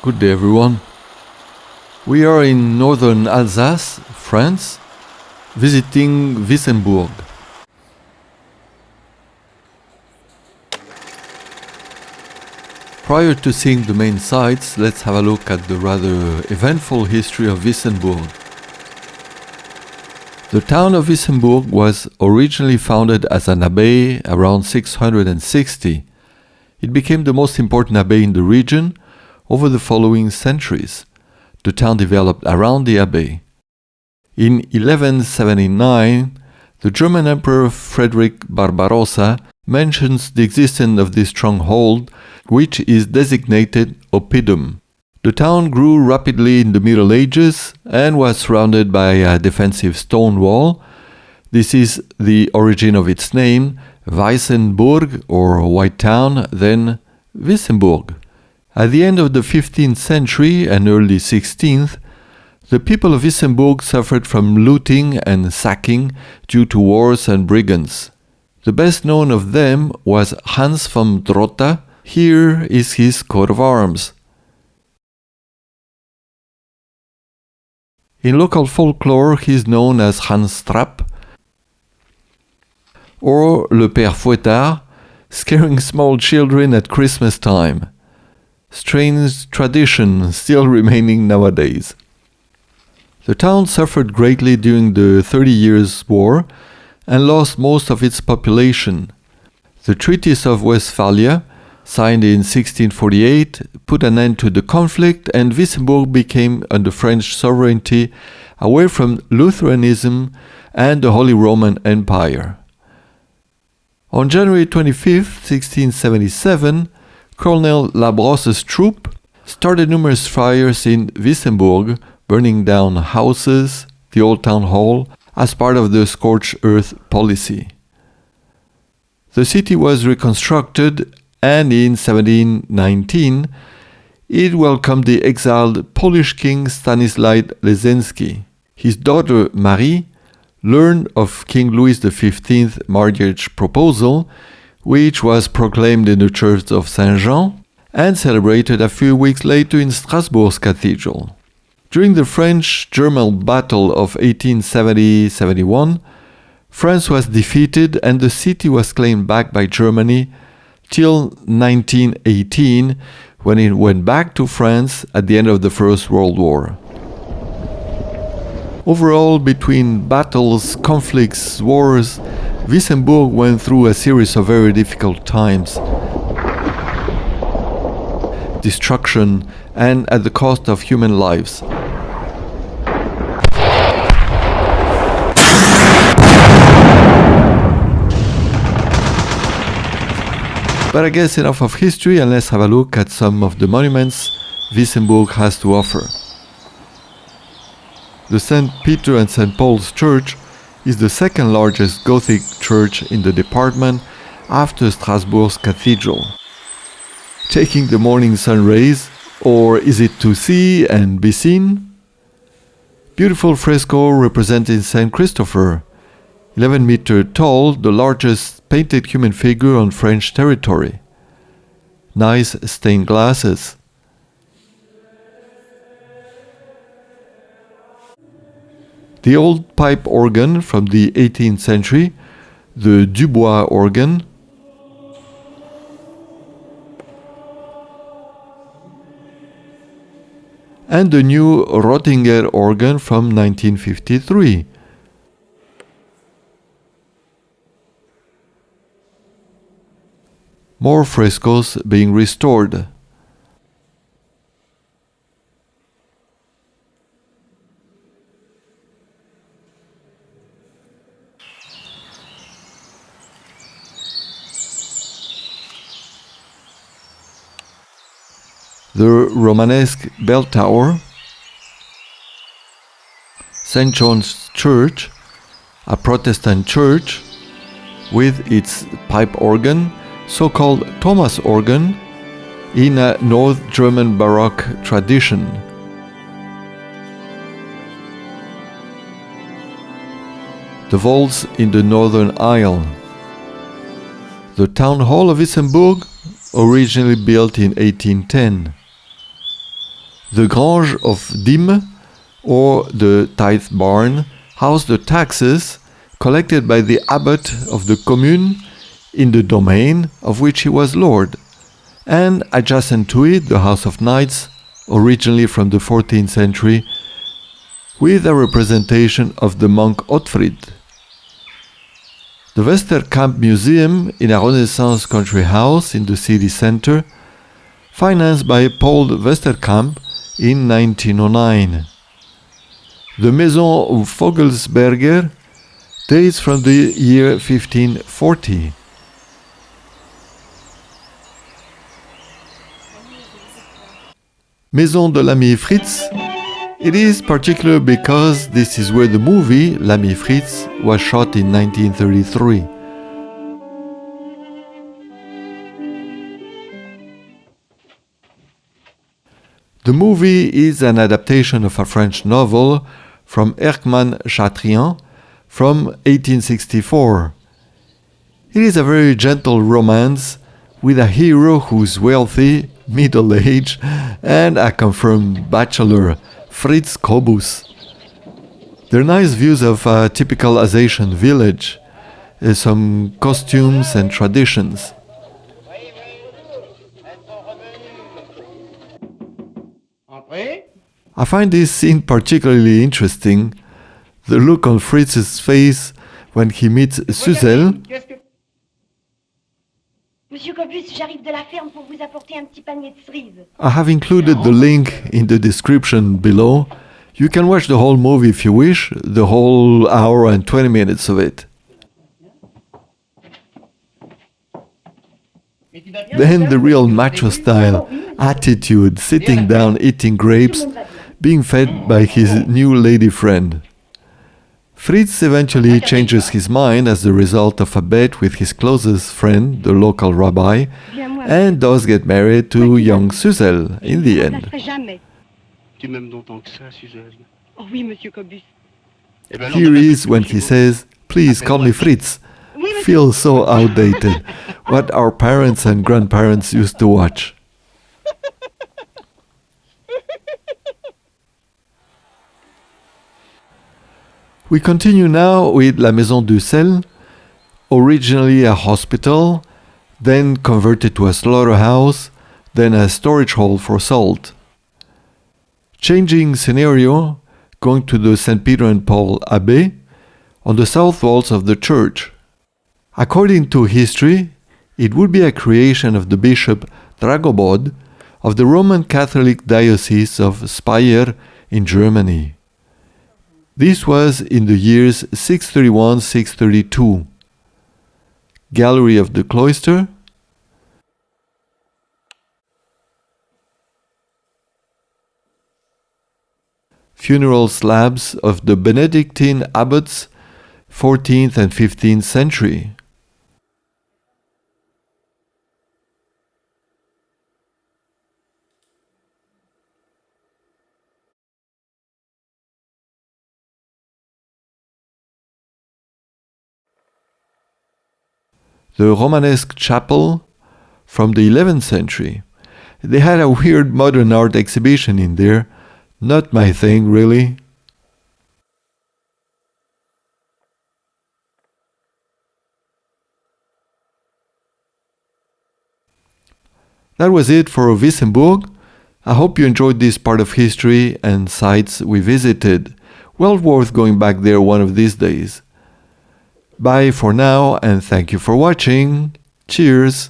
Good day, everyone. We are in northern Alsace, France, visiting Wissembourg. Prior to seeing the main sites, let's have a look at the rather eventful history of Wissembourg. The town of Wissembourg was originally founded as an abbey around 660. It became the most important abbey in the region over the following centuries. The town developed around the abbey. In 1179, the German Emperor Frederick Barbarossa mentions the existence of this stronghold, which is designated Oppidum. The town grew rapidly in the Middle Ages and was surrounded by a defensive stone wall. This is the origin of its name, Wissembourg, or White Town, then Wissembourg. At the end of the 15th century and early 16th, the people of Wissembourg suffered from looting and sacking due to wars and brigands. The best known of them was Hans von Trotta. Here is his coat of arms. In local folklore, he is known as Hans Trapp or Le Père Fouettard, scaring small children at Christmas time. Strange tradition still remaining nowadays. The town suffered greatly during the 30 Years' War and lost most of its population. The Treaties of Westphalia, signed in 1648, put an end to the conflict, and Wissembourg became under French sovereignty, away from Lutheranism and the Holy Roman Empire. On January 25, 1677, Colonel Labrosse's troop started numerous fires in Wissembourg, burning down houses, the old town hall, as part of the scorched earth policy. The city was reconstructed, and in 1719 it welcomed the exiled Polish king Stanislaw Leszczynski. His daughter Marie learned of King Louis XV's marriage proposal, which was proclaimed in the church of Saint-Jean and celebrated a few weeks later in Strasbourg's cathedral. During the French-German Battle of 1870-71, France was defeated and the city was claimed back by Germany till 1918, when it went back to France at the end of the First World War. Overall, between battles, conflicts, wars, Wissembourg went through a series of very difficult times. Destruction, and at the cost of human lives. But I guess enough of history, and let's have a look at some of the monuments Wissembourg has to offer. The St. Peter and St. Paul's Church is the second largest Gothic church in the department after Strasbourg's cathedral. Taking the morning sun rays, or is it to see and be seen? Beautiful fresco representing St. Christopher, 11 meters tall, the largest painted human figure on French territory. Nice stained glasses. The old pipe organ from the 18th century, the Dubois organ, and the new Rottinger organ from 1953. More frescoes being restored. The Romanesque bell tower, St. John's Church, a Protestant church with its pipe organ, so-called Thomas organ, in a North German Baroque tradition. The vaults in the northern aisle. The town hall of Wissembourg, originally built in 1810. The Grange of Dîmes, or the tithe barn, housed the taxes collected by the abbot of the commune in the domain of which he was lord, and adjacent to it the House of Knights, originally from the 14th century, with a representation of the monk Ottfried. The Westerkamp Museum in a Renaissance country house in the city center, financed by Paul Westerkamp in 1909. The Maison Vogelsberger dates from the year 1540. Maison de L'Ami Fritz. It is particular because this is where the movie L'Ami Fritz was shot in 1933. The movie is an adaptation of a French novel from Erckmann Chatrian from 1864. It is a very gentle romance with a hero who is wealthy, middle-aged, and a confirmed bachelor, Fritz Kobus. There are nice views of a typical Alsatian village, some costumes and traditions. I find this scene particularly interesting, the look on Fritz's face when he meets Suzel. Monsieur Kobus, j'arrive de la ferme pour vous apporter un petit panier de cerises. I have included the link in the description below. You can watch the whole movie if you wish, the whole hour and 20 minutes of it. Then the real macho style, attitude, sitting down eating grapes, being fed by his new lady friend. Fritz eventually changes his mind as a result of a bet with his closest friend, the local rabbi, and does get married to young Suzel in the end. Here is when he says, "Please call me Fritz." Feels so outdated. What our parents and grandparents used to watch. We continue now with La Maison du Sel, originally a hospital, then converted to a slaughterhouse, then a storage hall for salt. Changing scenario, going to the St. Peter and Paul Abbey, on the south walls of the church. According to history, it would be a creation of the Bishop Dragobod of the Roman Catholic Diocese of Speyer in Germany. This was in the years 631-632. Gallery of the cloister. Funeral slabs of the Benedictine abbots, 14th and 15th century. The Romanesque chapel from the 11th century. They had a weird modern art exhibition in there. Not my thing, really. That was it for Wissembourg. I hope you enjoyed this part of history and sites we visited. Well worth going back there one of these days. Bye for now and thank you for watching. Cheers!